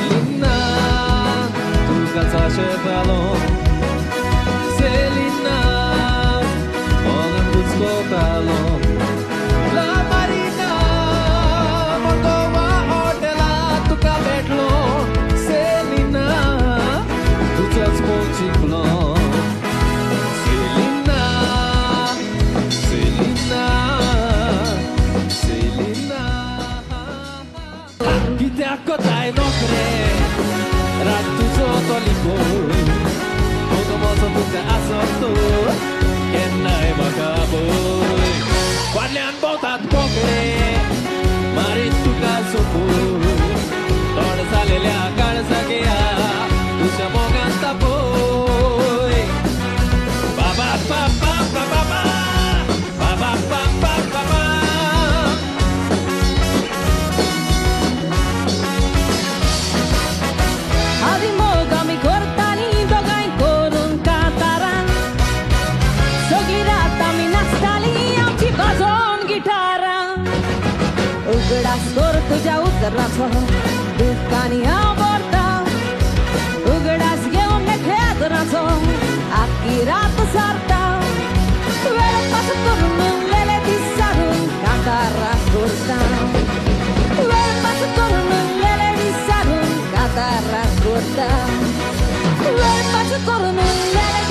Selina, tu kazashe talon. Selina, on budzko talon. La Marina, Moldova hotela tuka भेटलो. Selina, तुझ्याच पोचिकलो. Selina, Selina, Selina. Kitek a tajnokre, rád tudzot a likor. Mogom az a tuka asarto, kennaj makaboy. Kwadlian botat pokre, marit tuka sopor. Tod झालेल्या काळजाग्या तुझ्या मोगात तापोय. बाबा बाबा बाबा बाबा बाबा बाबा. आधी मोगामी करतानी दोगांय करून कातारां. सगळी रात आमी नाचताली आमची वाजोन गिटारां. उगडास कर तुझ्या उतराचो दुःखानी आवडता. उगडास घेऊन खेदराचो आखी रात सारता. वेळपास करून लेले दिसारून कातारां करता. वेळपास करून लेले दिसारून कातारां करता. वेळपास करून लेले